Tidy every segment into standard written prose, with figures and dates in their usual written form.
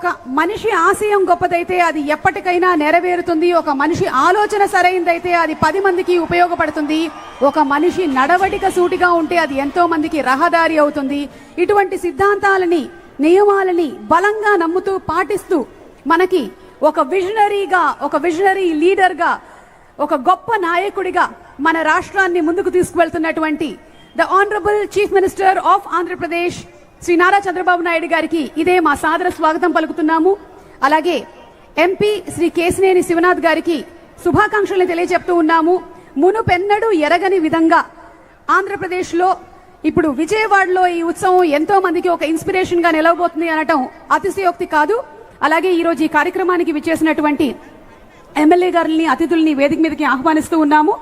ఒక మనిషి ఆశయం గొప్పదైతే అది ఎప్పటికైనా నెరవేరుతుంది. ఒక మనిషి ఆలోచన సరైనదైతే అది 10 మందికి ఉపయోగపడుతుంది. ఒక మనిషి నడవడిక సూటిగా ఉంటే అది ఎంతో మందికి రహదారి అవుతుంది. ఇటువంటి సిద్ధాంతాలని నియమాలని బలంగా నమ్ముతూ పాటిస్తూ మనకి ఒక విజనరీ లీడర్గా ఒక గొప్ప నాయకుడిగా మన రాష్ట్రాన్ని ముందుకు తీసుకువెళ్తున్నటువంటి the honourable chief minister of Andhra Pradesh Shri Nara Chandrababu Naidu గారికి ఇదే మా సాదర స్వాగతం పలుకుతున్నాము. అలాగే ఎంపీ శ్రీ కేశినేని శివనాథ్ గారికి శుభాకాంక్షలు తెలియజెప్తూ ఉన్నాము. మునుపెన్నడూ ఎరగని విధంగా ఆంధ్రప్రదేశ్లో ఇప్పుడు విజయవాడలో ఈ ఉత్సవం ఎంతో మందికి ఒక ఇన్స్పిరేషన్ గా నిలవబోతుంది అనటం అతిశయోక్తి కాదు. అలాగే ఈరోజు ఈ కార్యక్రమానికి విచ్చేసినటువంటి ఎమ్మెల్యే గారిని అతిథుల్ని వేదిక మీదకి ఆహ్వానిస్తూ ఉన్నాము.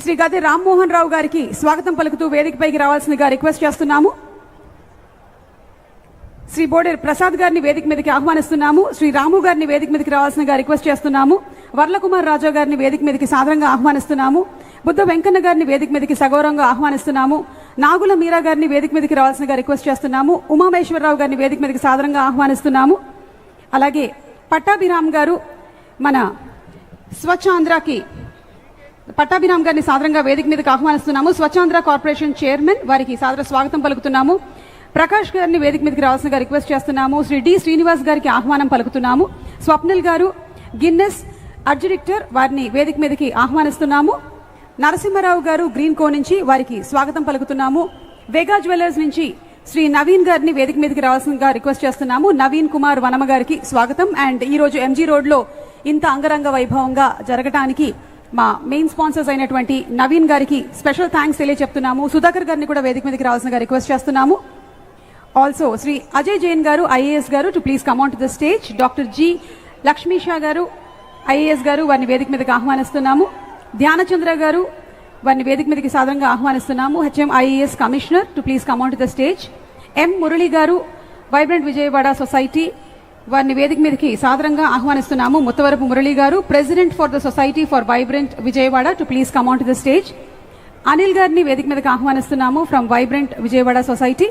శ్రీ గద్దె రామ్మోహన్ రావు గారికి స్వాగతం పలుకుతూ వేదికపైకి రావాల్సిందిగా రిక్వెస్ట్ చేస్తున్నాము. శ్రీ బోడేరు ప్రసాద్ గారిని వేదిక మీదకి ఆహ్వానిస్తున్నాము. శ్రీ రాము గారిని వేదిక మీదకి రావాల్సిందిగా రిక్వెస్ట్ చేస్తున్నాము. వర్లకుమార్ రాజా గారిని వేదిక మీదకి సాదరంగా ఆహ్వానిస్తున్నాము. బుద్ధ వెంకన్న గారిని వేదిక మీదకి సగౌరవంగా ఆహ్వానిస్తున్నాము. నాగుల మీరా గారిని వేదిక మీదకి రావాల్సిందిగా రిక్వెస్ట్ చేస్తున్నాము. ఉమామేశ్వరరావు గారిని వేదిక మీదకి సాదరంగా ఆహ్వానిస్తున్నాము. అలాగే పట్టాభిరామ్ గారు మన స్వచ్ఛాంధ్రకి పట్టాభిరామ్ గారిని సాదరంగా వేదిక మీదకి ఆహ్వానిస్తున్నాము. స్వచ్ఛాంధ్ర కార్పొరేషన్ చైర్మన్ వారికి సాదర స్వాగతం పలుకుతున్నాము. ప్రకాష్ గారిని వేదిక మీదకి రావాల్సిందిగా రిక్వెస్ట్ చేస్తున్నాము. శ్రీ డి శ్రీనివాస్ గారికి ఆహ్వానం పలుకుతున్నాము. స్వప్నిల్ గారు గిన్నెస్ అడ్జడిక్టర్ వారిని వేదిక మీదకి ఆహ్వానిస్తున్నాము. నరసింహారావు గారు గ్రీన్ కో నుంచి వారికి స్వాగతం పలుకుతున్నాము. వేగా జ్యువెలర్స్ నుంచి శ్రీ నవీన్ గారిని వేదిక మీదకి రావాల్సిందిగా రిక్వెస్ట్ చేస్తున్నాము. నవీన్ కుమార్ వనమ గారికి స్వాగతం. అండ్ ఈ రోజు ఎంజీ రోడ్ లో ఇంత అంగరంగ వైభవంగా జరగటానికి మా మెయిన్ స్పాన్సర్స్ అయినటువంటి నవీన్ గారికి స్పెషల్ థ్యాంక్స్ తెలియజెప్తున్నాము. సుధాకర్ గారిని కూడా వేదిక మీదకి రావాల్సిందిగా రిక్వెస్ట్ చేస్తున్నాము. ఆల్సో శ్రీ అజయ్ జైన్ గారు ఐఏఎస్ గారు to please come on to the stage. Doctor G Lakshmisha గారు ఐఏఎస్ గారు వారిని వేదిక మీదకి ఆహ్వానిస్తున్నాము. ధ్యానచంద్ర గారు వారిని వేదిక మీదకి సాధారణంగా ఆహ్వానిస్తున్నాము. H M IAS commissioner to please come on to the stage. M Murali గారు వైబ్రెంట్ విజయవాడ సొసైటీ వారిని వేదిక మీదకి సాధారణంగా ఆహ్వానిస్తున్నాము. ముత్తవరపు మురళి గారు president for the society for vibrant Vijayawada to please come on to the stage. Anil గారిని వేదిక మీదకి ఆహ్వానిస్తున్నాము ఫ్రమ్ వైబ్రెంట్ విజయవాడ సొసైటీ.